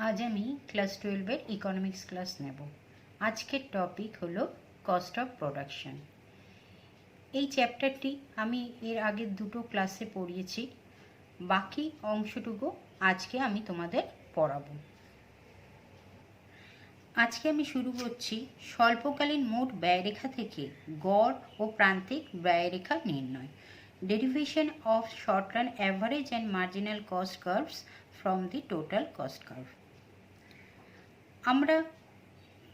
আজ আমি class 12-এর economics class নেব। আজকের টপিক হলো কস্ট অফ প্রোডাকশন। এই চ্যাপ্টারটি আমি এর আগের দুটো ক্লাসে পড়িয়েছি, বাকি অংশটুকু আজকে আমি তোমাদের পড়াবো। আজকে আমি শুরু করছি স্বল্পকালীন মোট ব্যয়রেখা থেকে গড় ও প্রান্তিক ব্যয়রেখা নির্ণয়। Derivation of short run average and marginal cost curves from the total cost curve. আমরা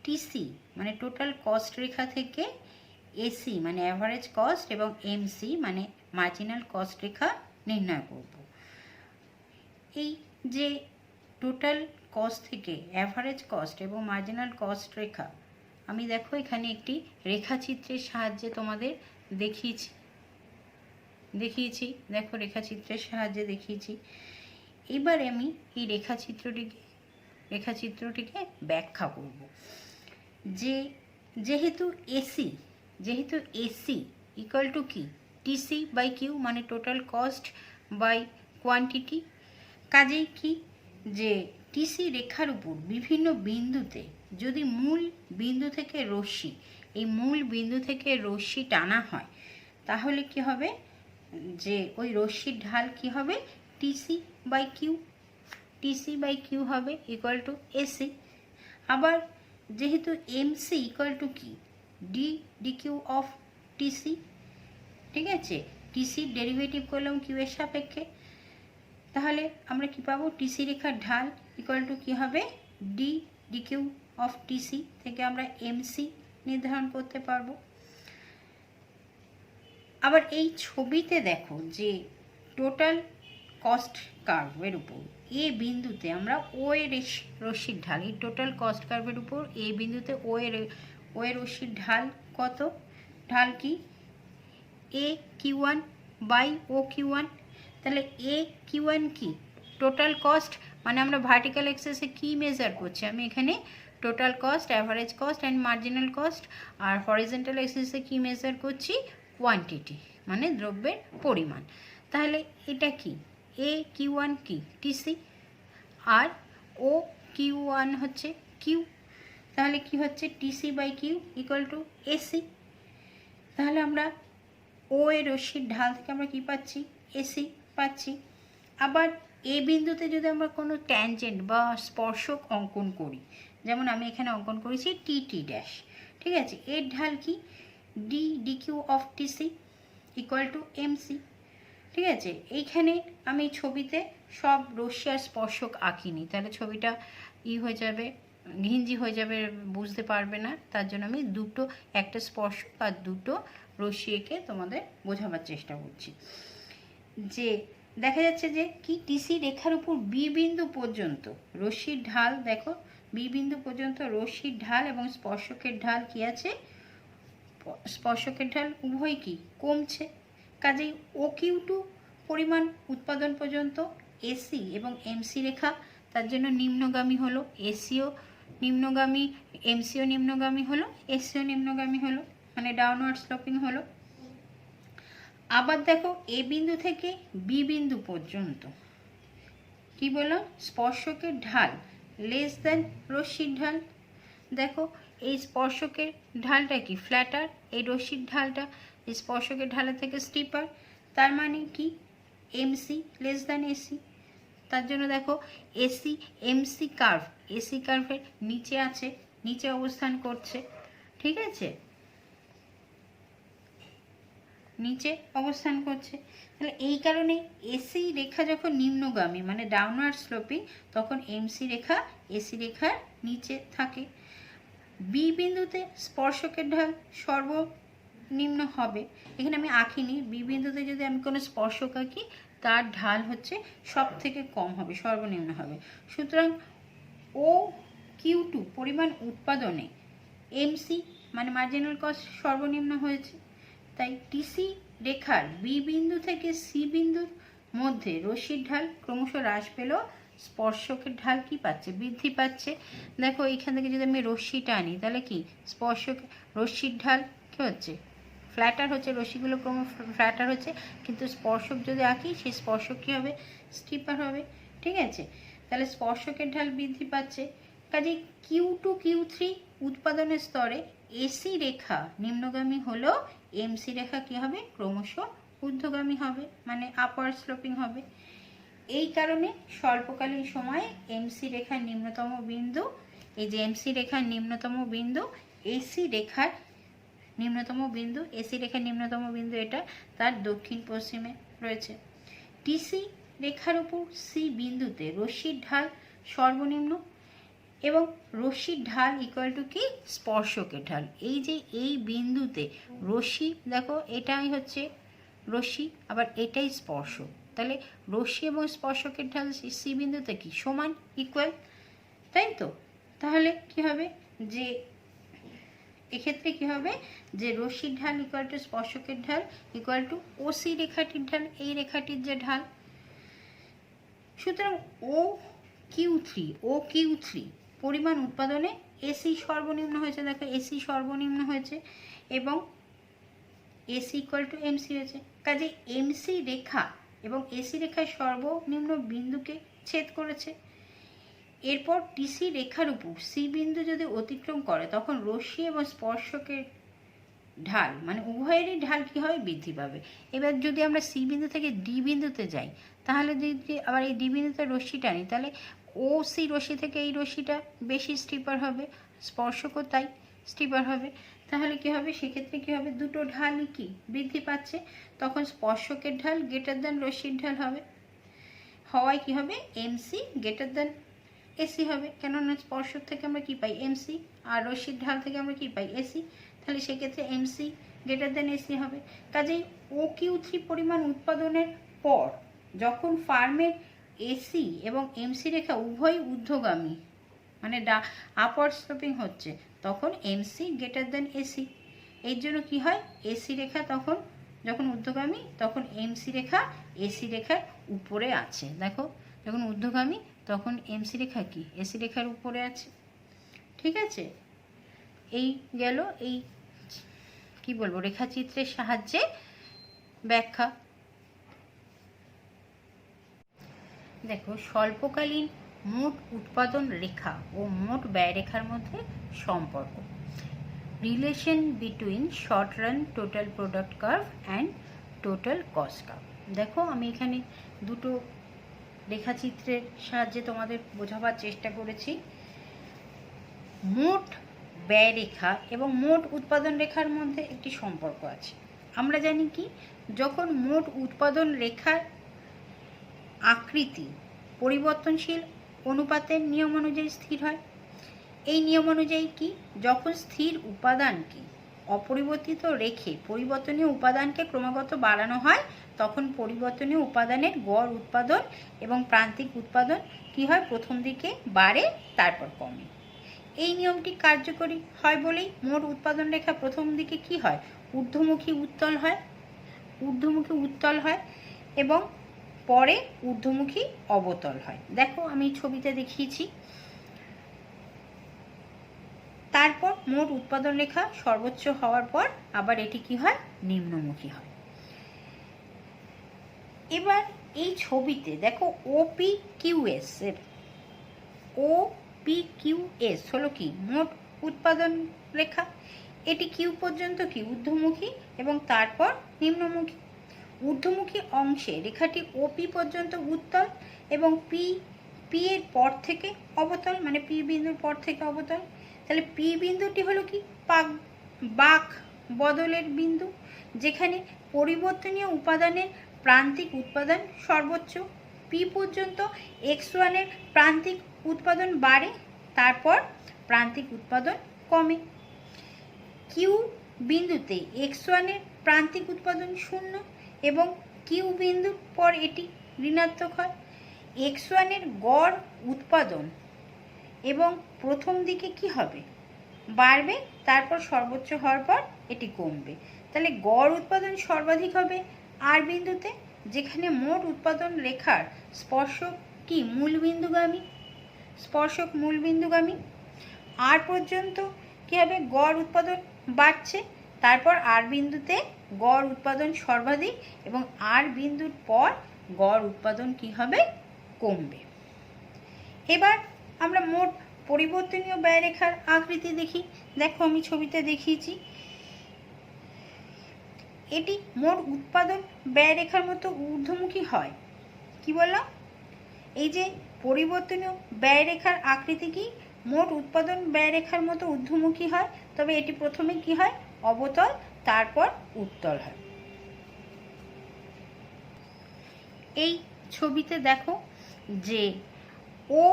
টিসি মানে টোটাল কস্ট রেখা থেকে এসি মানে অ্যাভারেজ কস্ট এবং এমসি মানে মার্জিনাল কস্ট রেখা নির্ণয় করব। এই যে টোটাল কস্ট থেকে অ্যাভারেজ কস্ট এবং মার্জিনাল কস্ট রেখা, আমি দেখো এখানে একটি রেখাচিত্রের সাহায্যে তোমাদের দেখিয়েছি। দেখো রেখাচিত্রের সাহায্যে দেখিয়েছি। এবার আমি এই রেখাচিত্রটিকে ব্যাখ্যা করব। যেহেতু এসি ইকুয়াল টু কি টিসি বাই কিউ মানে টোটাল কস্ট বাই কোয়ান্টিটি, কাজেই কি যে টিসি রেখার উপর বিভিন্ন বিন্দুতে যদি মূল বিন্দু থেকে রশ্মি টানা হয়, তাহলে কি হবে যে ওই রশ্মির ঢাল কি হবে টিসি বাই কিউ হবে ইকুয়াল টু এসি। আবার যেহেতু এমসি ইকুয়াল টু কি ডি কিউ অফ টিসি, ঠিক আছে, টিসির ডেরিভেটিভ করলাম কিউ এর সাপেক্ষে, তাহলে আমরা কি পাবো টিসি রেখার ঢাল ইকুয়াল টু কি হবে ডি কিউ অফ টিসি থেকে আমরা এমসি নির্ধারণ করতে পারবো। আবার এই ছবিতে দেখো যে টোটাল কস্ট কার্ভের উপর এ বিন্দুতে আমরা ও এর রশ্মির ঢাল, এই টোটাল কস্ট কার্ভের উপর এ বিন্দুতে ও এর রশ্মির ঢাল কত, ঢাল কি A Q one by O Q one. তাহলে এ কিউ ওয়ান কি টোটাল কস্ট, মানে আমরা ভার্টিক্যাল এক্সিসে কি মেজার করছি, আমি এখানে total cost, average cost and marginal cost, আর হরিজন্টাল এক্সিসে কি মেজার করছি কোয়ান্টিটি মানে দ্রব্যের পরিমাণ। তাহলে এটা কি এ কিউ ওয়ান কি টিসি আর ও কিউ ওয়ান হচ্ছে কিউ, তাহলে কি হচ্ছে TC by Q equal to AC. তাহলে আমরা ও এর রশ্মির ঢাল থেকে আমরা কি পাচ্ছি এসি পাচ্ছি। আবার এ বিন্দুতে যদি আমরা কোনো ট্যানজেন্ট বা স্পর্শক অঙ্কন করি, যেমন আমি এখানে অঙ্কন করেছি টি ড্যাশ, ঠিক আছে, এর ঢাল কি D Q of TC equal to MC, ঠিক আছে। এইখানে আমি ছবিতে সব রশ্মি আর স্পর্শক আঁকিনি, তাহলে ছবিটা হয়ে যাবে ঘিঞ্জি হয়ে যাবে, বুঝতে পারবে না, তার জন্য আমি একটা স্পর্শক আর দুটো রশ্মি এঁকে তোমাদের বোঝাবার চেষ্টা করছি। যে দেখা যাচ্ছে যে কি টিসি রেখার উপর বি বিন্দু পর্যন্ত রশ্মির ঢাল, দেখো বি বিন্দু পর্যন্ত রশ্মির ঢাল এবং স্পর্শকের ঢাল কি আছে, স্পর্শকের ঢাল উভয় কি কমছে, কাজেই ও কিউ টু পরিমাণ উৎপাদন পর্যন্ত এসি এবং এমসি রেখা তার জন্য নিম্নগামী হলো, এসিও নিম্নগামী, এমসিও নিম্নগামী হলো, এসিও নিম্নগামী হলো, মানে ডাউনওয়ার্ড স্লোপিং হলো। আবার দেখো এ বিন্দু থেকে বি বিন্দু পর্যন্ত কি বললাম স্পর্শকের ঢাল লেস দেন রশ্মির ঢাল। দেখো এই স্পর্শকের ঢালটা কি ফ্ল্যাটার, এই রশ্মির ঢালটা এই স্পর্শকের ঢালের থেকে স্টিপার, তার মানে কি এমসি লেস দেন এসি। তার জন্য দেখো এসি কার্ভের নিচে আছে, নিচে অবস্থান করছে, ঠিক আছে, নিচে অবস্থান করছে। তাহলে এই কারণে এসি রেখা যখন নিম্নগামী মানে ডাউনওয়ার্ড স্লোপিং, তখন এমসি রেখা এসি রেখার নিচে থাকে। বি বিন্দুতে স্পর্শকের ঢাল সর্বনিম্ন হবে, এখানে আমি আঁকিনি, বি বিন্দুতে যদি আমি কোনো স্পর্শক আঁকি তার ঢাল হচ্ছে সব থেকে কম হবে, সর্বনিম্ন হবে। সুতরাং ও কিউ টু পরিমাণ উৎপাদনে এমসি মানে মার্জিনাল কস্ট সর্বনিম্ন হয়েছে। তাই টিসি রেখার বি বিন্দু থেকে সি বিন্দুর মধ্যে রশ্মির ঢাল ক্রমশ হ্রাস পেলেও স্পর্শকের ঢাল কি পাচ্ছে বৃদ্ধি পাচ্ছে। দেখো এইখান থেকে যদি আমি রশ্মিটা আনি, তাহলে কি রশ্মির ঢাল কি হচ্ছে ফ্ল্যাটার হচ্ছে, রশ্মিগুলো ক্রম ফ্ল্যাটার হচ্ছে, কিন্তু স্পর্শক যদি আঁকি সেই স্পর্শক কী হবে স্টিপার হবে, ঠিক আছে। তাহলে স্পর্শকের ঢাল বৃদ্ধি পাচ্ছে। কাজেই Q2 Q3 উৎপাদনের স্তরে এসি রেখা নিম্নগামী হলেও এমসি রেখা কি হবে, ক্রমশ ঊর্ধ্বগামী হবে, মানে আপওয়ার্ড স্লোপিং হবে। এই কারণে স্বল্পকালীন সময়ে এমসি রেখার নিম্নতম বিন্দু, এই যে এমসি রেখার নিম্নতম বিন্দু এসি রেখার নিম্নতম বিন্দু, এসি রেখার নিম্নতম বিন্দু এটা তার দক্ষিণ পশ্চিমে রয়েছে। টিসি রেখার উপর সি বিন্দুতে রশ্মির ঢাল সর্বনিম্ন এবং রশ্মির ঢাল ইকুয়াল টু কি, স্পর্শকের ঢাল। এই যে এই বিন্দুতে রশ্মি, দেখো এটাই হচ্ছে রশ্মি, আবার এটাই স্পর্শক, তাহলে রশ্মি এবং স্পর্শকের ঢাল সি বিন্দুতে কি সমান, ইকুয়াল, তাই তো? তাহলে কি হবে যে এক্ষেত্রে কি হবে যে রশ্মির ঢাল ইকুয়াল টু স্পর্শকের ঢাল ইকুয়াল টু ওসি রেখাটির ঢাল, এই রেখাটির যে ঢাল। সুতরাং ও কিউ থ্রি পরিমাণ উৎপাদনে এসি সর্বনিম্ন হয়েছে, দেখো এসি সর্বনিম্ন হয়েছে এবং এসি ইকুয়াল টু এমসি হয়েছে। কাজে এমসি রেখা এবং এসি রেখার সর্বনিম্ন বিন্দুকে ছেদ করেছে। এরপর টিসি রেখার উপর সি বিন্দু যদি অতিক্রম করে তখন রশ্মি এবং স্পর্শকের ঢাল, মানে উভয়েরই ঢাল কি হবে, বৃদ্ধি পাবে। এবার যদি আমরা সি বিন্দু থেকে ডি বিন্দুতে যাই, তাহলে যদি আবার এই ডি বিন্দুতে রশ্মি টানি, তাহলে ও সি রশ্মি থেকে এই রশ্মিটা বেশি স্টিপার হবে, স্পর্শকও তাই স্টিপার হবে। তাহলে কি হবে, সেক্ষেত্রে কি হবে, দুটো ঢালই কি বৃদ্ধি পাচ্ছে, তখন স্পর্শকের ঢাল গ্রেটার দ্যান রশ্মির ঢাল হবে, হওয়ায় কি হবে, এমসি গ্রেটার দ্যান এসি হবে। কেননা স্পর্শক থেকে আমরা কি পাই, এমসি, আর রশ্মির ঢাল থেকে আমরা কি পাই, এসি। তাহলে সেক্ষেত্রে এমসি গ্রেটার দ্যান এসি হবে। কাজেই ও কিউ3 পরিমাণ উৎপাদনের পর যখন ফার্মের এসি এবং এমসি রেখা উভয়ই ঊর্ধ্বগামী, মানে আপওয়ার্ড স্লোপিং হচ্ছে, তখন এমসি গ্রেটার দ্যান এসি। এর জন্য কি হয়, এসি রেখা তখন যখন ঊর্ধ্বগামী তখন এমসি রেখা এসি রেখার উপরে আছে। দেখো যখন ঊর্ধ্বগামী তখন এমসি রেখা কি এসি রেখার উপরে আছে। ঠিক আছে, এই গেল এই কি বলবো রেখাচিত্রের সাহায্যে ব্যাখ্যা। দেখো স্বল্পকালীন মোট উৎপাদন রেখা ও মোট ব্যয় রেখার মধ্যে সম্পর্ক, relation between short run total product curve and total cost curve. দেখো আমি এখানে দুটো রেখাচিত্রের সাহায্যে তোমাদের বোঝাবার চেষ্টা করেছি। মোট ব্যয় রেখা এবং মোট উৎপাদন রেখার মধ্যে একটি সম্পর্ক আছে। আমরা জানি কি, যখন মোট উৎপাদন রেখার আকৃতি পরিবর্তনশীল অনুপাতের নিয়ম অনুযায়ী স্থির হয়। এই নিয়ম অনুযায়ী কি, যখন স্থির উপাদানকে অপরিবর্তিত রেখে পরিবর্তনীয় উপাদানকে ক্রমাগত বাড়ানো হয়, তখন পরিবর্তনীয় উপাদানের গড় উৎপাদন এবং প্রান্তিক উৎপাদন কি হয়, প্রথম দিকে বাড়ে তারপর কমে। এই নিয়মটি কার্যকরী হয় বলেই মোট উৎপাদন রেখা প্রথম দিকে কি হয়, ঊর্ধ্বমুখী উত্তল হয় এবং পরে ঊর্ধ্বমুখী অবতল হয়। দেখো আমি ছবিতে দেখিয়েছি। তারপর মোট উৎপাদন রেখা সর্বোচ্চ হওয়ার পর আবার এটি কি হয়, নিম্নমুখী হয়। এবার এই ছবিতে দেখো OPQS হলো কি, মোট উৎপাদন রেখা। এটি কিউ পর্যন্ত কি ঊর্ধ্বমুখী এবং তারপর নিম্নমুখী। ঊর্ধ্বমুখী অংশে রেখাটি OP পর্যন্ত উত্তল এবং পি এর পর থেকে অবতল, মানে পি বিন্দুর পর থেকে অবতল। তাহলে পি বিন্দুটি হলো কি, বাঁক বদলের বিন্দু, যেখানে পরিবর্তনীয় উপাদানের প্রান্তিক উৎপাদন সর্বোচ্চ। পি পর্যন্ত x1 এর প্রান্তিক উৎপাদন বাড়ে, তারপর প্রান্তিক উৎপাদন কমে। কিউ বিন্দুতে x1 এর প্রান্তিক উৎপাদন 0 এবং কিউ বিন্দুর পর এটি ঋণাত্মক হয়। x1 এর গড় উৎপাদন এবং প্রথম দিকে কি হবে, বাড়বে, তারপর সর্বোচ্চ হওয়ার পর এটি কমবে। তাহলে গড় উৎপাদন সর্বাধিক হবে আর বিন্দুতে, যেখানে মোট উৎপাদন রেখার স্পর্শক কি মূলবিন্দুগামী। আর পর্যন্ত কি হবে, গড় উৎপাদন বাড়ছে, তারপর আর বিন্দুতে গড় উৎপাদন সর্বাধিক এবং আর বিন্দুর পর গড় উৎপাদন কি হবে, কমবে। এবার আমরা মোট পরিবর্তনীয় ব্যয়রেখার আকৃতি দেখি। দেখো আমি ছবিতে দেখিয়েছি, এটি মোট উৎপাদন ব্যয়রেখার মতো ঊর্ধ্বমুখী হয়। কি বললাম? এই যে পরিবর্তনীয় ব্যয়রেখার আকৃতি কি মোট উৎপাদন ব্যয়রেখার মতো ঊর্ধ্বমুখী হয়, তবে এটি প্রথমে কি হয়? অবতল, তারপর উত্তল হয়। এই ছবিতে দেখো যে ও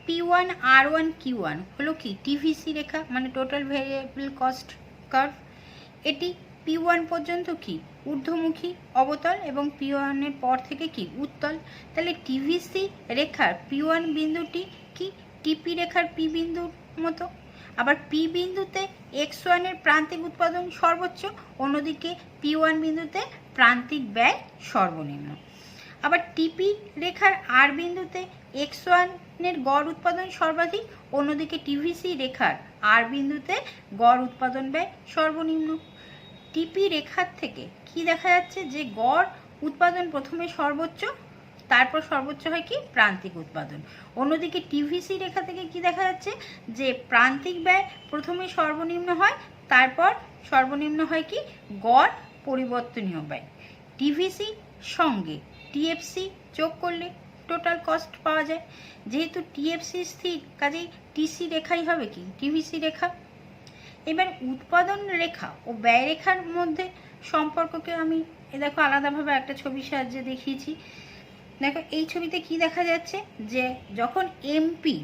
P1 R1 Q1 হলো কি টিভিসি রেখা, মানে টোটাল ভেরিয়েবল কস্ট কার্ভ। এটি P1 পর্যন্ত কি ঊর্ধ্বমুখী অবতল এবং P1 এর পর থেকে কি উত্তল। তাহলে টিভিসি রেখার P1 বিন্দুটি কি টিপি রেখার P বিন্দুর মতো। আবার P বিন্দুতে X1 এর প্রান্তিক উৎপাদন সর্বোচ্চ, অন্যদিকে P1 বিন্দুতে প্রান্তিক ব্যয় সর্বনিম্ন। আবার টিপি রেখার আর বিন্দুতে X1 এর গড় উৎপাদন সর্বাধিক, অন্যদিকে টিভিসি রেখার আর বিন্দুতে গড় উৎপাদন ব্যয় সর্বনিম্ন। টিপি রেখার থেকে কি দেখা যাচ্ছে যে গড় উৎপাদন প্রথমে সর্বোচ্চ, তারপর সর্বোচ্চ হয় কি প্রান্তিক উৎপাদন। অন্যদিকে টিভিসি রেখা থেকে কি দেখা যাচ্ছে যে প্রান্তিক ব্যয় প্রথমে সর্বনিম্ন হয়, তারপর সর্বনিম্ন হয় কি গড় পরিবর্তনীয় ব্যয়। টিভিসি সঙ্গে টিএফসি যোগ করলে টোটাল কস্ট পাওয়া যায়। যেহেতু টিএফসি স্থির, কাজেই টিসি রেখাই হবে কি টিভিসি রেখা। এবার উৎপাদন রেখা ও ব্যয় রেখার মধ্যে সম্পর্ককে আমি দেখো আলাদাভাবে একটা ছবির সাহায্যে দেখিয়েছি। দেখো এই ছবিতে কি দেখা যাচ্ছে যে যখন এমপি,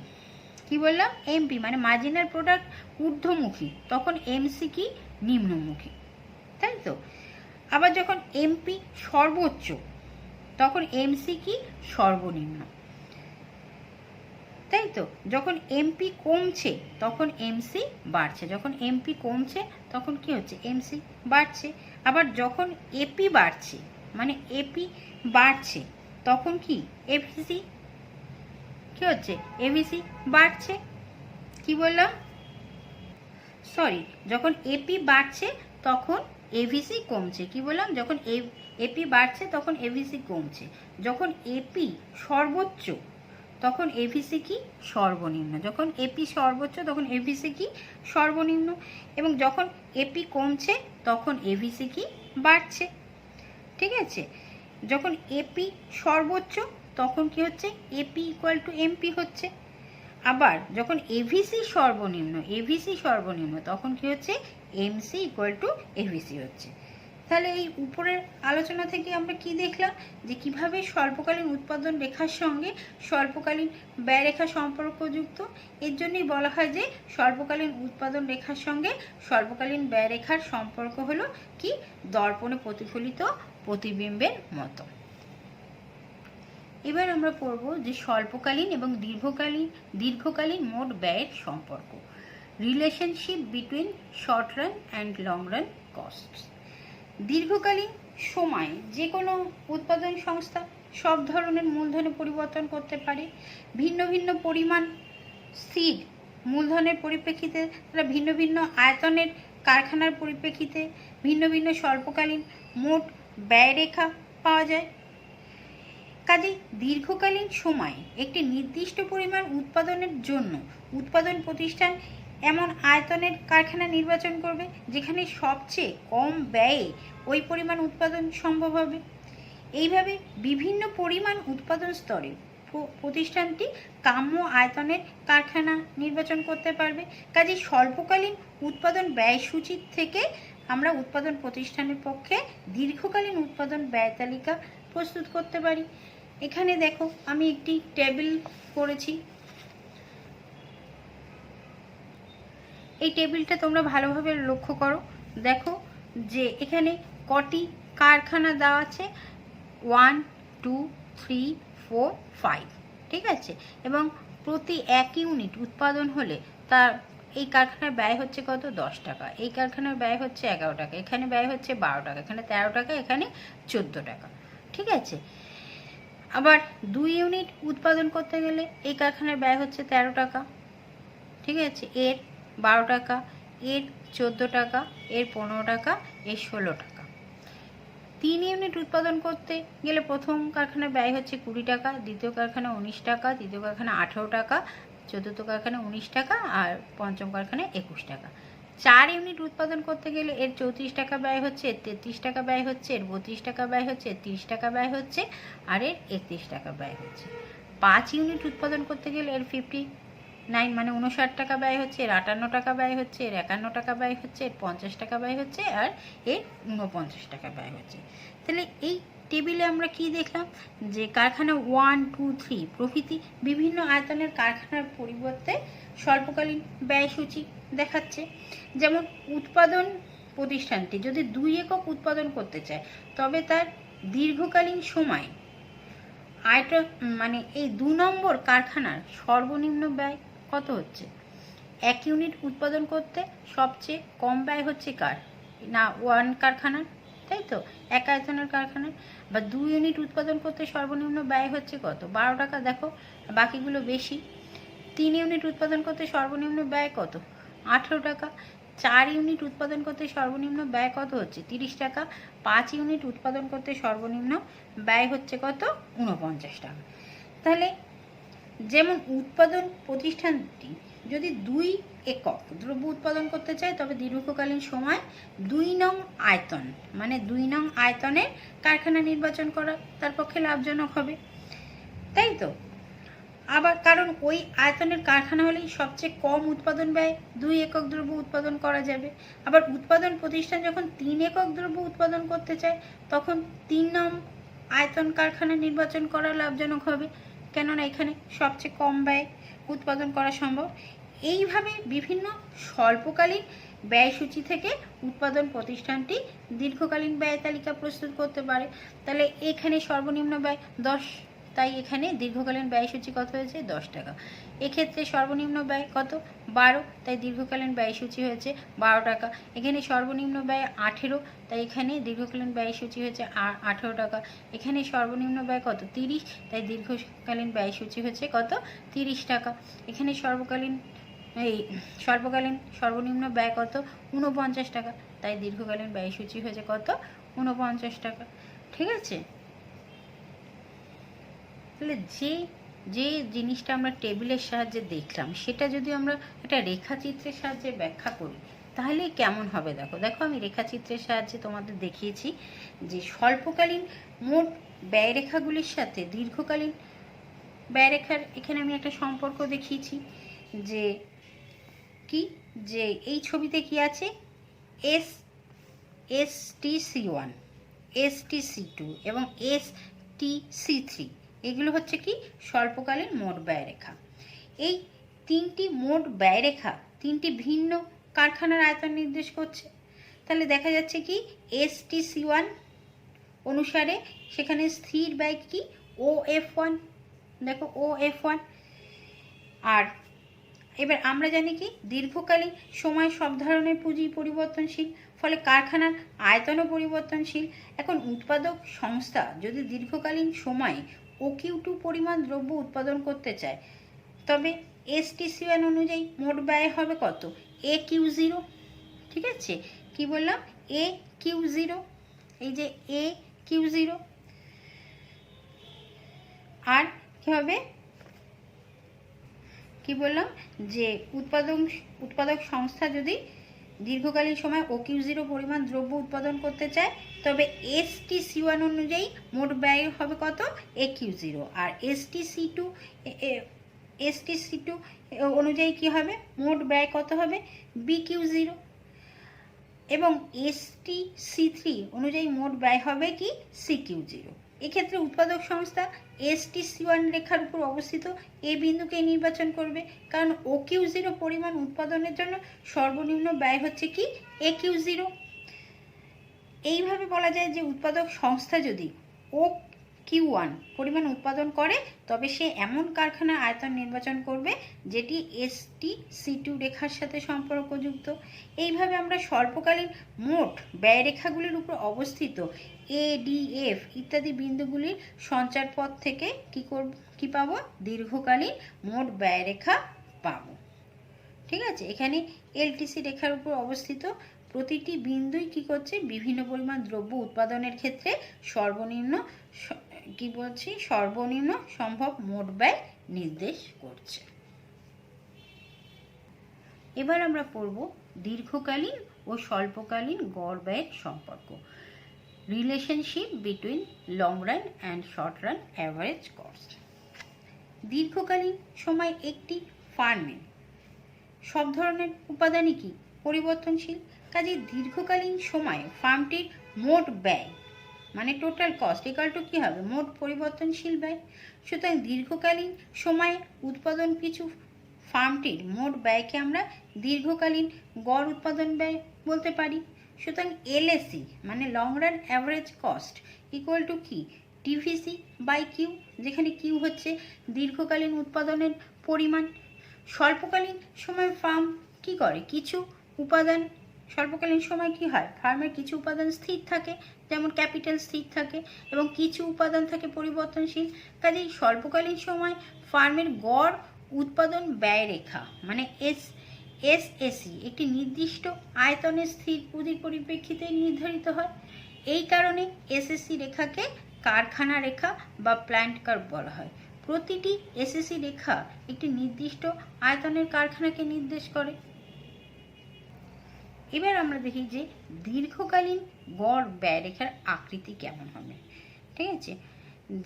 কি বললাম এমপি মানে মার্জিনাল প্রোডাক্ট ঊর্ধ্বমুখী, তখন এমসি কি নিম্নমুখী, তাই তো। আবার যখন এমপি সর্বোচ্চ, তখন এমসি কি সর্বনিম্ন, তাই তো। যখন এমপি কমছে তখন এমসি বাড়ছে, যখন এমপি কমছে তখন কি হচ্ছে এমসি বাড়ছে। আবার যখন এপি বাড়ছে মানে এপি বাড়ছে তখন কি এভিসি কি হচ্ছে এভিসি বাড়ছে। কি বললাম? সরি, যখন এপি বাড়ছে তখন এভিসি কমছে। কি বললাম? যখন এপি বাড়ছে তখন এভিসি কমছে। যখন এপি সর্বোচ্চ তখন এভিসি কি সর্বনিম্ন। যখন এপি সর্বোচ্চ তখন এভিসি কি সর্বনিম্ন। এবং যখন এপি কমছে তখন এভিসি কি বাড়ছে। ঠিক আছে? যখন এপি সর্বোচ্চ তখন কি হচ্ছে এপি ইকুয়াল টু এমপি হচ্ছে। আবার যখন এভিসি সর্বনিম্ন তখন কি হচ্ছে এমসি ইকুয়াল টু এভিসি হচ্ছে। তাহলে এই উপরের আলোচনা থেকে আমরা কি দেখলাম যে কিভাবে স্বল্পকালীন উৎপাদন রেখার সঙ্গে স্বল্পকালীন ব্যয় রেখা সম্পর্কযুক্ত। এর জন্যই বলা হয় যে স্বল্পকালীন উৎপাদন রেখার সঙ্গে স্বল্পকালীন ব্যয় রেখার সম্পর্ক হলো কি দর্পণে প্রতিফলিত প্রতিবিম্বের মতো। এবার আমরা পড়ব যে স্বল্পকালীন এবং দীর্ঘকালীন মোট ব্যয়ের সম্পর্ক, relationship between short run and long run costs. দীর্ঘকালীন সময়ে যে কোনো উৎপাদন সংস্থা সব ধরনের মূলধনে পরিবর্তন করতে পারে। ভিন্ন ভিন্ন পরিমাণ স্থির মূলধনের পরিপ্রেক্ষিতে তারা ভিন্ন ভিন্ন আয়তনের কারখানার পরিপ্রেক্ষিতে ভিন্ন ভিন্ন স্বল্পকালীন মোট ব্যয়রেখা পাওয়া যায়। কাজেই দীর্ঘকালীন সময়ে একটি নির্দিষ্ট পরিমাণ উৎপাদনের জন্য উৎপাদন প্রতিষ্ঠান এমন আয়তনের কারখানা নির্বাচন করবে যেখানে সবচেয়ে কম ব্যয়ে ওই পরিমাণ উৎপাদন সম্ভব হবে। এইভাবে বিভিন্ন পরিমাণ উৎপাদন স্তরে প্রতিষ্ঠানটি কাম্য আয়তনের কারখানা নির্বাচন করতে পারবে। কাজেই স্বল্পকালীন উৎপাদন ব্যয়সূচি থেকে আমরা উৎপাদন প্রতিষ্ঠানের পক্ষে দীর্ঘকালীন উৎপাদন ব্যয় তালিকা প্রস্তুত করতে পারি। এখানে দেখো আমি একটি টেবিল করেছি। এই টেবিলটা তোমরা ভালোভাবে লক্ষ্য করো। দেখো যে এখানে কটি কারখানা দেওয়া আছে, 1 2 3 4 5, ঠিক আছে। এবং প্রতি 1 ইউনিট উৎপাদন হলে তার এই কারখানার ব্যয় হচ্ছে কত 10 টাকা, এই কারখানার ব্যয় হচ্ছে 11 টাকা, এখানে ব্যয় হচ্ছে 12 টাকা, এখানে 13 টাকা, এখানে 14 টাকা, ঠিক আছে। আবার 2 ইউনিট উৎপাদন করতে গেলে এই কারখানার ব্যয় হচ্ছে 13 টাকা, ঠিক আছে, এর 12 টাকা, এর 14 টাকা, এর 15 টাকা, এর 16 টাকা। 3 ইউনিট উৎপাদন করতে গেলে প্রথম কারখানার ব্যয় হচ্ছে 20 টাকা, দ্বিতীয় কারখানা 19 টাকা, তৃতীয় কারখানা 18 টাকা, চতুর্থ কারখানা 19 টাকা আর পঞ্চম কারখানায় 21 টাকা। 4 ইউনিট উৎপাদন করতে গেলে এর 34 টাকা ব্যয় হচ্ছে, এর 33 টাকা ব্যয় হচ্ছে, এর 32 টাকা ব্যয় হচ্ছে, এর 30 টাকা ব্যয় হচ্ছে আর এর 31 টাকা ব্যয় হচ্ছে। 5 ইউনিট উৎপাদন করতে গেলে এর 59 মানে 59 টাকা ব্যয় হচ্ছে, এর 58 টাকা ব্যয় হচ্ছে, এর 51 টাকা ব্যয় হচ্ছে, এর 50 টাকা ব্যয় হচ্ছে আর এর 49 টাকা ব্যয় হচ্ছে। তাহলে এই টেবিলে আমরা কি দেখলাম যে কারখানা 1, 2, 3 প্রভৃতি বিভিন্ন আয়তনের কারখানার পরিবর্তে স্বল্পকালীন ব্যয়সূচি দেখাচ্ছে। যেমন উৎপাদন প্রতিষ্ঠানটি যদি 2 একক উৎপাদন করতে চায় তবে তার দীর্ঘকালীন সময় মানে এই 2 নম্বর কারখানার সর্বনিম্ন ব্যয় কত হচ্ছে? 1 ইউনিট উৎপাদন করতে সবচেয়ে কম ব্যয় হচ্ছে কার? না 1 কারখানার, তাই তো, এক আয়তনের কারখানার। বা 2 ইউনিট উৎপাদন করতে সর্বনিম্ন ব্যয় হচ্ছে কত? 12 টাকা। দেখো বাকিগুলো বেশি। 3 ইউনিট উৎপাদন করতে সর্বনিম্ন ব্যয় কত? 18 টাকা। 4 ইউনিট উৎপাদন করতে সর্বনিম্ন ব্যয় কত হচ্ছে? 30 টাকা। 5 ইউনিট উৎপাদন করতে সর্বনিম্ন ব্যয় হচ্ছে কত? 49 টাকা। তাহলে যেমন উৎপাদন প্রতিষ্ঠানটি যদি 2 একক দ্রব্য উৎপাদন করতে চায় তবে দীর্ঘকালীন সময় 2 নং আয়তন মানে 2 নং আয়তনের কারখানা নির্বাচন করা তার পক্ষে লাভজনক হবে, তাই তো। আবার কারণ ওই আয়তনের কারখানা হলেই সবচেয়ে কম উৎপাদন ব্যয় 2 একক দ্রব্য উৎপাদন করা যাবে। আবার উৎপাদন প্রতিষ্ঠান যখন 3 একক দ্রব্য উৎপাদন করতে চায় তখন 3 নং আয়তন কারখানা নির্বাচন করা লাভজনক হবে, কেননা এখানে সবচেয়ে কম ব্যয় উৎপাদন করা সম্ভব। এইভাবে বিভিন্ন স্বল্পকালীন ব্যয়সূচি থেকে উৎপাদন প্রতিষ্ঠানটি দীর্ঘকালীন ব্যয় তালিকা প্রস্তুত করতে পারে। তাহলে এখানে সর্বনিম্ন ব্যয় 10, তাই এখানে দীর্ঘকালীন ব্যয়সূচি কত হয়েছে? 10 টাকা। এক্ষেত্রে সর্বনিম্ন ব্যয় কত? 12, তাই দীর্ঘকালীন ব্যয়সূচি হয়েছে 12 টাকা। এখানে সর্বনিম্ন ব্যয় 18, তাই এখানে দীর্ঘকালীন ব্যয়সূচি হয়েছে 18 টাকা। এখানে সর্বনিম্ন ব্যয় কত? 30, তাই দীর্ঘকালীন ব্যয়সূচি হচ্ছে কত? 30 টাকা। এখানে স্বল্পকালীন সর্বনিম্ন ব্যয় কত? 49 টাকা, তাই দীর্ঘকালীন ব্যয়সূচি হয়েছে কত? 49 টাকা। ঠিক আছে। তাহলে যে জিনিসটা আমরা টেবিলের সাহায্যে দেখলাম সেটা যদি আমরা একটা রেখাচিত্রের সাহায্যে ব্যাখ্যা করি তাহলে কেমন হবে? দেখো আমি রেখাচিত্রের সাহায্যে তোমাদের দেখিয়েছি যে স্বল্পকালীন মোট ব্যয়রেখাগুলির সাথে দীর্ঘকালীন ব্যয়রেখার এখানে আমি একটা সম্পর্ক দেখিয়েছি যে এই ছবিতে কি আছে? STC1, STC2 এবং STC3 এগুলো হচ্ছে কি স্বল্পকালীন মোট ব্যয়রেখা। এই 3টি মোট ব্যয়রেখা 3টি ভিন্ন কারখানার আয়তন নির্দেশ করছে। তাহলে দেখা যাচ্ছে কি STC1 অনুসারে সেখানে স্থির ব্যয় কি? OF1, দেখো OF1। আর এবার আমরা জানি কি দীর্ঘকালীন সময় সব ধরনের পুঁজি পরিবর্তনশীল, ফলে কারখানার আয়তনও পরিবর্তনশীল। এখন উৎপাদক সংস্থা যদি দীর্ঘকালীন সময়ে OQ2 পরিমাণ দ্রব্য উৎপাদন করতে চায় তবে STC1 অনুযায়ী মোট ব্যয় হবে কত? AQ0। ঠিক আছে, কি বললাম? AQ0, এই যে AQ0। আর কি হবে? কি বললাম যে উৎপাদক সংস্থা যদি দীর্ঘকালীন সময় OQ0 পরিমাণ দ্রব্য উৎপাদন করতে চায় তবে STC1 অনুযায়ী মোট ব্যয় হবে কত? AQ0। আর STC2 অনুযায়ী কি হবে? মোট ব্যয় কত হবে? BQ0। এবং STC3 অনুযায়ী মোট ব্যয় হবে কি? CQ0। এক্ষেত্রে উৎপাদক সংস্থা STC1 রেখার উপর অবস্থিত এ বিন্দুকে নির্বাচন করবে, কারণ OQ0 পরিমাণ উৎপাদনের জন্য সর্বনিম্ন ব্যয় হচ্ছে কি? AQ0। এইভাবে বলা যায় যে উৎপাদক সংস্থা যদি OQ1 পরিমাণ উৎপাদন করে তবে সে এমন কারখানার আয়তন নির্বাচন করবে যেটি STC2 রেখার সাথে সম্পর্কযুক্ত। এইভাবে আমরা স্বল্পকালীন মোট ব্যয়রেখাগুলির উপর অবস্থিত ADF ইত্যাদি বিন্দুগুলির সঞ্চারপথ থেকে কি পাবো? দীর্ঘকালীন মোট ব্যয়রেখা পাবো। ঠিক আছে, এখানে LTC রেখার উপর অবস্থিত প্রতিটি বিন্দুই কি করছে, বিভিন্ন পরিমাণ দ্রব্য উৎপাদনের ক্ষেত্রে সর্বনিম্ন সম্ভব মোট ব্যয় নির্দেশ করছে। এবার আমরা পড়ব দীর্ঘকালীন ও স্বল্পকালীন গড় ব্যয়ের সম্পর্ক, relationship between long run and short run average cost. দীর্ঘকালীন সময় একটি ফার্মের সব ধরনের উপাদানই কি পরিবর্তনশীল, কাজে দীর্ঘকালীন সময়ে ফার্মটির মোট ব্যয় মানে টোটাল কস্ট ইকুয়াল টু কী হবে, মোট পরিবর্তনশীল ব্যয়। সুতরাং দীর্ঘকালীন সময়ে উৎপাদন পিছু ফার্মটির মোট ব্যয়কে আমরা দীর্ঘকালীন গড় উৎপাদন ব্যয় বলতে পারি। সুতরাং এলএসি মানে long run average cost equal to কি, টিভিসি বাই কিউ, যেখানে কিউ হচ্ছে দীর্ঘকালীন উৎপাদনের পরিমাণ। স্বল্পকালীন সময় ফার্ম কি করে, কিছু উপাদান, স্বল্পকালীন সময় কি হয়, ফার্মের কিছু উপাদান স্থির থাকে, যেমন ক্যাপিটাল স্থির থাকে, এবং কিছু উপাদান থাকে পরিবর্তনশীল। কাজেই স্বল্পকালীন সময় ফার্মের গড় উৎপাদন ব্যয় রেখা মানে এসএসি একটি নির্দিষ্ট আয়তনের স্থির পুঁজির পরিপ্রেক্ষিতে নির্ধারিত হয়। এই কারণে এসএসসি রেখাকে কারখানা রেখা বা প্ল্যান্ট কার্ভ বলা হয়। প্রতিটি এসএসসি রেখা একটি নির্দিষ্ট আয়তনের কারখানাকে নির্দেশ করে। এবার আমরা দেখি যে দীর্ঘকালীন গড় ব্যয় রেখার আকৃতি কেমন হবে। ঠিক আছে,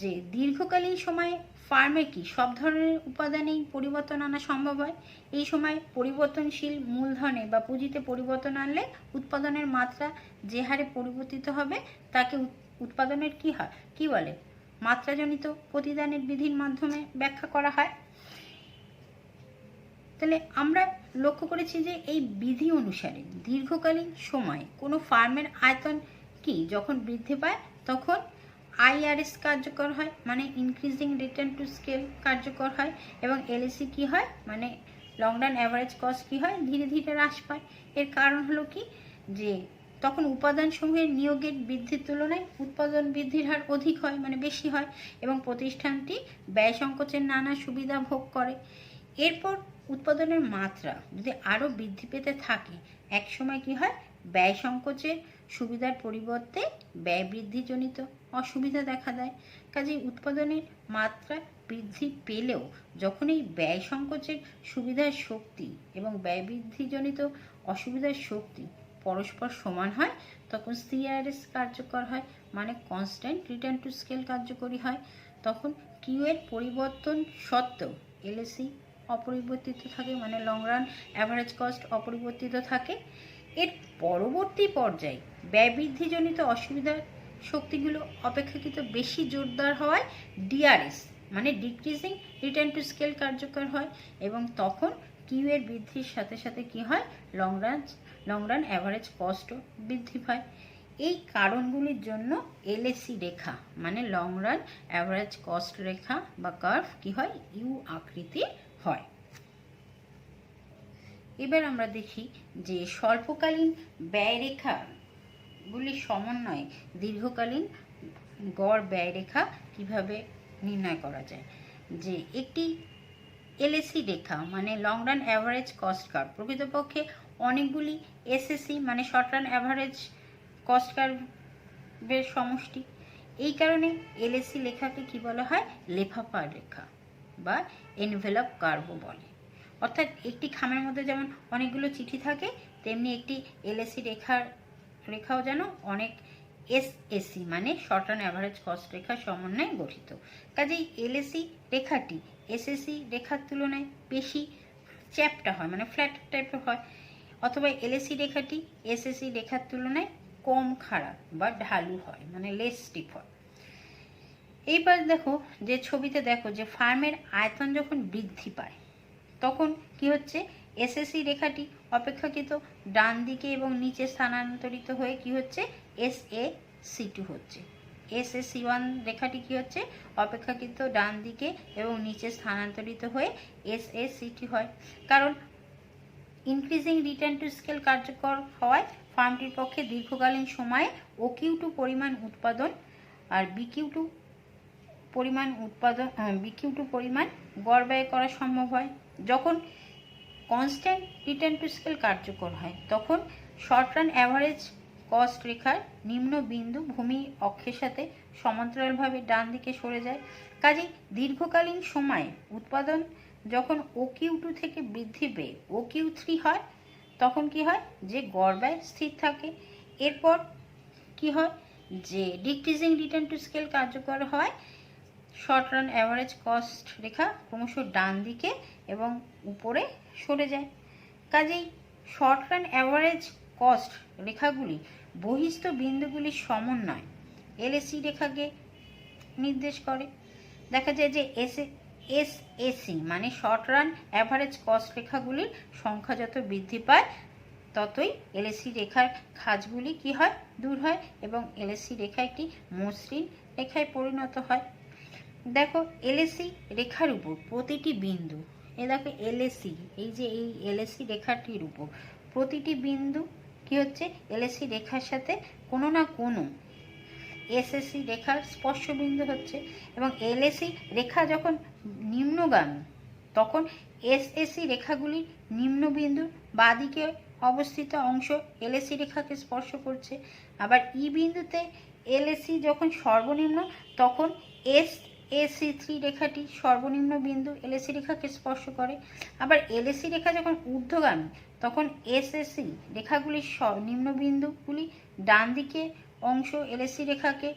যে দীর্ঘকালীন সময়ে ফার্মে কি সব ধরনের উপাদানেই পরিবর্তন আনা সম্ভব হয়। এই সময় পরিবর্তনশীল মূলধনে বা পুঁজিতে পরিবর্তন আনলে উৎপাদনের মাত্রা যে হারে পরিবর্তিত হবে তাকে উৎপাদনের কি বলে, মাত্রাজনিত প্রতিদানের বিধির মাধ্যমে ব্যাখ্যা করা হয়। তাহলে আমরা লক্ষ্য করেছি যে এই বিধি অনুসারে দীর্ঘকালীন সময়ে কোনো ফার্মের আয়তন কি যখন বৃদ্ধি পায় তখন আইআরএস কার্যকর হয়, মানে ইনক্রিজিং রিটার্ন টু স্কেল কার্যকর হয়, এবং এলএসি কি হয় মানে লং রান অ্যাভারেজ কস্ট কি হয়, ধীরে ধীরে হ্রাস পায়। এর কারণ হলো কি, যে তখন উপাদানসমূহের নিয়োগের বৃদ্ধির তুলনায় উৎপাদন বৃদ্ধির হার অধিক হয়, মানে বেশি হয়, এবং প্রতিষ্ঠানটি ব্যয় সংকোচের নানা সুবিধা ভোগ করে। এরপর উৎপাদনের মাত্রা যদি আরও বৃদ্ধি পেতে থাকে, একসময় কি হয়, ব্যয় সংকোচের সুবিধার পরিবর্তে ব্যয় বৃদ্ধিজনিত অসুবিধা দেখা দেয়। কাজেই উৎপাদনের মাত্রা বৃদ্ধি পেলেও যখন এই ব্যয় সংকোচের সুবিধার শক্তি এবং ব্যয় বৃদ্ধিজনিত অসুবিধার শক্তি পরস্পর সমান হয় তখন সিআরএস কার্যকর হয়, মানে কনস্ট্যান্ট রিটার্ন টু স্কেল কার্যকরী হয়। তখন কিউ এর পরিবর্তন সত্ত্বেও এলএসি অপরিবর্তিত থাকে, মানে লং রান অ্যাভারেজ কস্ট অপরিবর্তিত থাকে। এর পরবর্তী পর্যায়ে ব্যয় বৃদ্ধিজনিত অসুবিধার শক্তিগুলো অপেক্ষাকৃত বেশি জোরদার হওয়ায় ডিআরএস মানে ডিক্রিজিং রিটার্ন টু স্কেল কার্যকর হয়, এবং তখন কিউ এর বৃদ্ধির সাথে সাথে কি হয়, লং রান অ্যাভারেজ কস্টও বৃদ্ধি পায়। এই কারণগুলির জন্য এলএসি রেখা মানে লং রান অ্যাভারেজ কস্ট রেখা বা কার্ভ কি হয়, ইউ আকৃতির হয়। এবার আমরা দেখি যে স্বল্পকালীন ব্যয় রেখাগুলির সমন্বয়ে দীর্ঘকালীন গড় ব্যয় রেখা কিভাবে নির্ণয় করা যায়। যে একটি এলএসি রেখা মানে long run average cost curve প্রকৃতপক্ষে অনেকগুলি এসএসসি মানে শর্ট রান অ্যাভারেজ কস্ট কার্ভের সমষ্টি। এই কারণে এলএসি রেখাকে কি বলা হয়, লেফাফার রেখা বা এনভেলপ কার্ভও বলে। অর্থাৎ একটি খামের মধ্যে যেমন অনেকগুলো চিঠি থাকে, তেমনি একটি এলএসি রেখাও যেন অনেক এসএসসি মানে শর্ট রান অ্যাভারেজ কস্ট রেখার সমন্বয়ে গঠিত। কাজেই এলএসি রেখাটি এসএসসি রেখার তুলনায় বেশি চ্যাপ্টা হয়, মানে ফ্ল্যাট টাইপের হয়, অথবা এলএসি রেখাটি এসএসসি রেখার তুলনায় কম খাড়া বা ঢালু হয়, মানে লেস স্টিপ হয়। এইবার দেখো যে ছবিতে দেখো যে ফার্মের আয়তন যখন বৃদ্ধি পায় তখন কি হচ্ছে, এসএসসি রেখাটি অপেক্ষাকৃত ডান দিকে এবং নিচে স্থানান্তরিত হয়ে কি হচ্ছে, এসএসি2 হচ্ছে। এসএসসি1 রেখাটি কি হচ্ছে, অপেক্ষাকৃত ডান দিকে এবং নিচে স্থানান্তরিত হয়ে এসএসসি2 হয়। কারণ ইনক্রিজিং রিটার্ন টু স্কেল কার্যকর হওয়ায় ফার্মটির পক্ষে দীর্ঘকালীন সময়ে ওকিউ2 পরিমাণ উৎপাদন আর বিকিউ2 পরিমাণ গড় ব্যয় করা সম্ভব হয়। যখন কনস্ট্যান্ট রিটার্ন টু স্কেল কার্যকর হয় তখন শর্ট রান অ্যাভারেজ কস্ট রেখার নিম্ন বিন্দু ভূমি অক্ষের সাথে সমান্তরালভাবে ডান দিকে সরে যায়। কাজেই দীর্ঘকালীন সময়ে উৎপাদন যখন OQ2 থেকে বৃদ্ধি পেয়ে OQ3 হয় তখন কি হয়, যে গড় ব্যয় স্থির থাকে। এরপর কি হয়, যে ডিক্রিজিং রিটার্ন টু স্কেল কার্যকর হয়, শর্ট রান অ্যাভারেজ কস্ট রেখা ক্রমশ ডান দিকে এবং উপরে সরে যায়। কাজেই শর্ট রান অ্যাভারেজ কস্ট রেখাগুলি বহিস্থ বিন্দুগুলির সমন্বয় LAC রেখাকে নির্দেশ করে। দেখা যায় যে SAC মানে শর্ট রান অ্যাভারেজ কস্ট রেখাগুলির সংখ্যা যত বৃদ্ধি পায় ততই LAC রেখার খাঁজগুলি কি হয়, দূর হয় এবং LAC রেখা একটি মসৃণ রেখায় পরিণত হয়। দেখো LAC রেখার উপর প্রতিটি বিন্দু, দেখো LAC, এই যে এই LAC রেখাটির উপর প্রতিটি বিন্দু কি হচ্ছে, LAC রেখার সাথে কোনো না কোনো SAC রেখার স্পর্শবিন্দু হচ্ছে। এবং LAC রেখা যখন নিম্নগামী তখন SAC রেখাগুলির নিম্নবিন্দুর বাঁদিকে অবস্থিত অংশ LAC রেখাকে স্পর্শ করছে। আবার ই বিন্দুতে LAC যখন সর্বনিম্ন তখন SAC3 রেখাটি সর্বনিম্ন বিন্দু LAC রেখাকে স্পর্শ করে। আবার LAC রেখা যখন ঊর্ধ্বগামী তখন SAC রেখাগুলির নিম্ন বিন্দুগুলি ডান দিকে অংশ LAC রেখাকে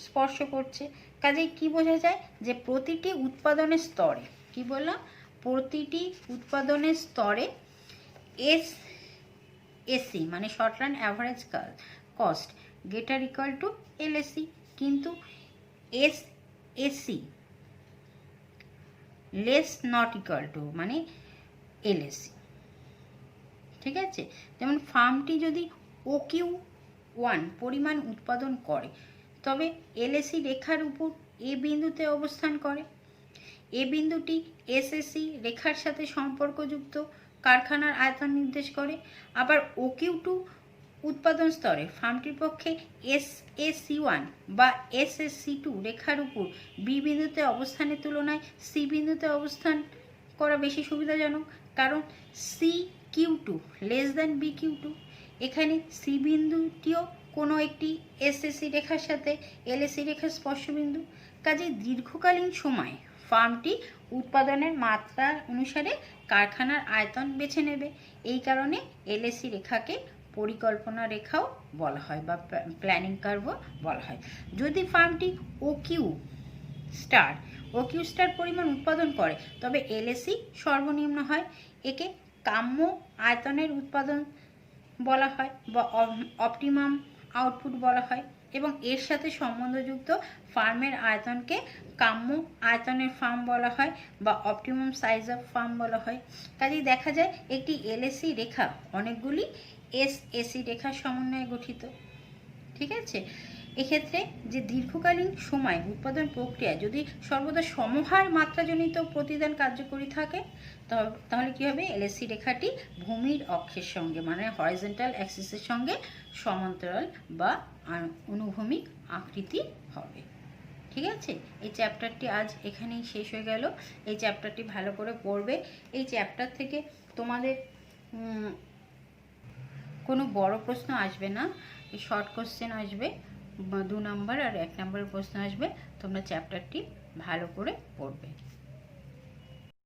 স্পর্শ করছে। কাজেই কি বোঝা যায়, যে প্রতিটি উৎপাদনের স্তরে, কি বললাম, প্রতিটি উৎপাদনের স্তরে SAC মানে short run average cost greater equal to LAC, কিন্তু SAC less not equal to মানে LAC। ঠিক আছে, যেমন ফার্মটি যদি OQ1 পরিমাণ উৎপাদন করে তবে LAC রেখার উপর এ বিন্দুতে অবস্থান করে। এ বিন্দুটি SAC রেখার সাথে সম্পর্কযুক্ত কারখানার আয়তন নির্দেশ করে। আবার OQ2 উৎপাদন স্তরে ফার্মটির পক্ষে SAC1 বা SAC2 রেখার উপর বি বিন্দুতে অবস্থানের তুলনায় সি বিন্দুতে অবস্থান করা বেশি সুবিধাজনক, কারণ CQ2 লেস দ্যান BQ2। এখানে সি বিন্দুটিও কোনো একটি SAC রেখার সাথে LAC রেখার স্পর্শবিন্দু। কাজে দীর্ঘকালীন সময়ে ফার্মটি উৎপাদনের মাত্রা অনুসারে কারখানার আয়তন বেছে নেবে। এই কারণে LAC রেখাকে পরিকল্পনা রেখাও বলা হয় বা প্ল্যানিং কার্ভও বলা হয়। যদি ফার্মটি OQ স্টার পরিমাণ উৎপাদন করে তবে LAC সর্বনিম্ন হয়। একে কাম্য আয়তনের উৎপাদন বলা হয় বা অপটিমাম আউটপুট বলা হয়, এবং এর সাথে সম্বন্ধযুক্ত ফার্মের আয়তনকে কাম্য আয়তনের ফার্ম বলা হয় বা অপটিমাম সাইজ অফ ফার্ম বলা হয়। কাজেই দেখা যায় একটি LAC রেখা অনেকগুলি SAC রেখার সমন্বয়ে গঠিত। ঠিক আছে, এক্ষেত্রে যে দীর্ঘকালীন সময় উৎপাদন প্রক্রিয়া যদি সর্বদা সমহার মাত্রাজনিত প্রতিদান কার্যকরী থাকে তাহলে কি হবে, LAC রেখাটি ভূমির অক্ষের সঙ্গে মানে হরিজন্টাল অ্যাক্সিসের সঙ্গে সমান্তরাল বা অনুভূমিক আকৃতি হবে। ঠিক আছে, এই চ্যাপ্টারটি আজ এখানেই শেষ হয়ে গেল। এই চ্যাপ্টারটি ভালো করে পড়বে। এই চ্যাপ্টার থেকে তোমাদের কোনো বড় প্রশ্ন আসবে না, এই শর্ট কোশ্চেন আসবে, 2 নম্বর আর 1 নম্বরের প্রশ্ন আসবে। তোমরা চ্যাপ্টারটি ভালো করে পড়বে।